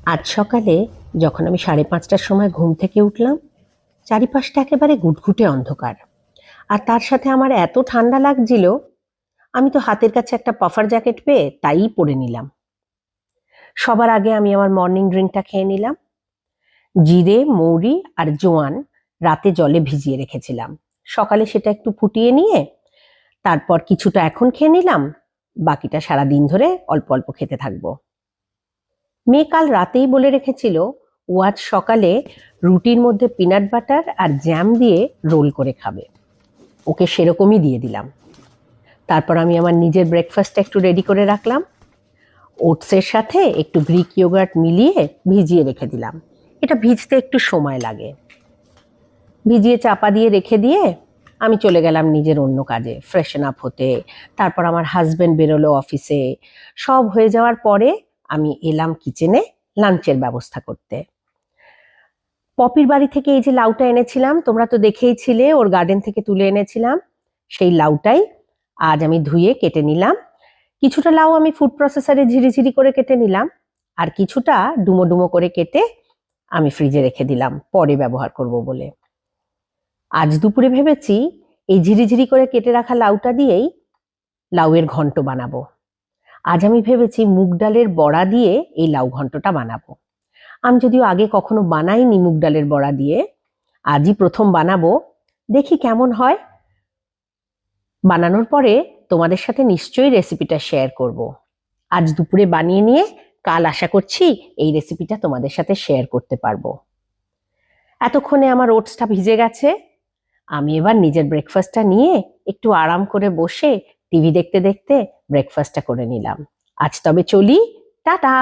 আজ সকালে যখন আমি 5:30টার সময় ঘুম থেকে উঠলাম, চারিপাশটা একেবারে গুটগুটে অন্ধকার। আর তার সাথে আমার এত ঠান্ডা লাগছিল, আমি তো হাতের কাছে একটা পাফার জ্যাকেট পেয়ে তাই পরে নিলাম। সবার আগে আমি আমার মর্নিং ড্রিঙ্কটা খেয়ে নিলাম। জিরে, মৌরি আর জোয়ান রাতে জলে ভিজিয়ে রেখেছিলাম। সকালে সেটা একটু ফুটিয়ে নিয়ে তারপর কিছুটা এখন খেয়ে নিলাম, বাকিটা সারাদিন ধরে অল্প অল্প খেতে থাকবো। মেয়ে কাল রাতেই বলে রেখেছিল ও আজ সকালে রুটির মধ্যে পিনাট বাটার আর জ্যাম দিয়ে রোল করে খাবে। ওকে সেরকমই দিয়ে দিলাম। তারপর আমি আমার নিজের ব্রেকফাস্টটা একটু রেডি করে রাখলাম। ওটসের সাথে একটু গ্রিক ইয়োগার্ট মিলিয়ে ভিজিয়ে রেখে দিলাম। এটা ভিজতে একটু সময় লাগে। ভিজিয়ে চাপা দিয়ে রেখে দিয়ে আমি চলে গেলাম নিজের অন্য কাজে, ফ্রেশন আপ হতে। তারপর আমার হাজবেন্ড বেরোলো অফিসে। সব হয়ে যাওয়ার পরে আমি এলাম কিচেনে লাঞ্চের ব্যবস্থা করতে। পপির বাড়ি থেকে এই যে লাউটা এনেছিলাম, তোমরা তো দেখেই ছিলে, ওর গার্ডেন থেকে তুলে এনেছিলাম। সেই লাউটাই আজ আমি ধুয়ে কেটে নিলাম। কিছুটা লাউ আমি ফুড প্রসেসরে ঝিরিঝিরি করে কেটে নিলাম, আর কিছুটা ডুমো ডুমো করে কেটে আমি ফ্রিজে রেখে দিলাম পরে ব্যবহার করব বলে। আজ দুপুরে ভেবেছি এই ঝিরিঝিরি করে কেটে রাখা লাউটা দিয়েই লাউয়ের ঘন্ট বানাবো। আজ আমি ভেবেছি মুগ ডালের বড়া দিয়ে এই লাউ ঘন্টটা বানাবো। আমি যদিও আগে কখনো বানাইনি মুগ ডালের বড়া দিয়ে, আজই প্রথম বানাবো। দেখি কেমন হয়। বানানোর পরে তোমাদের সাথে নিশ্চয়ই রেসিপিটা শেয়ার করব। আজ দুপুরে বানিয়ে নিয়ে কাল আশা করছি এই রেসিপিটা তোমাদের সাথে শেয়ার করতে পারবো। এতক্ষণে আমার ওটসটা ভিজে গেছে। আমি এবার নিজের ব্রেকফাস্টটা নিয়ে একটু আরাম করে বসে টিভি দেখতে দেখতে ব্রেকফাস্টটা করে নিলাম। আজ তবে চলি, টাটা।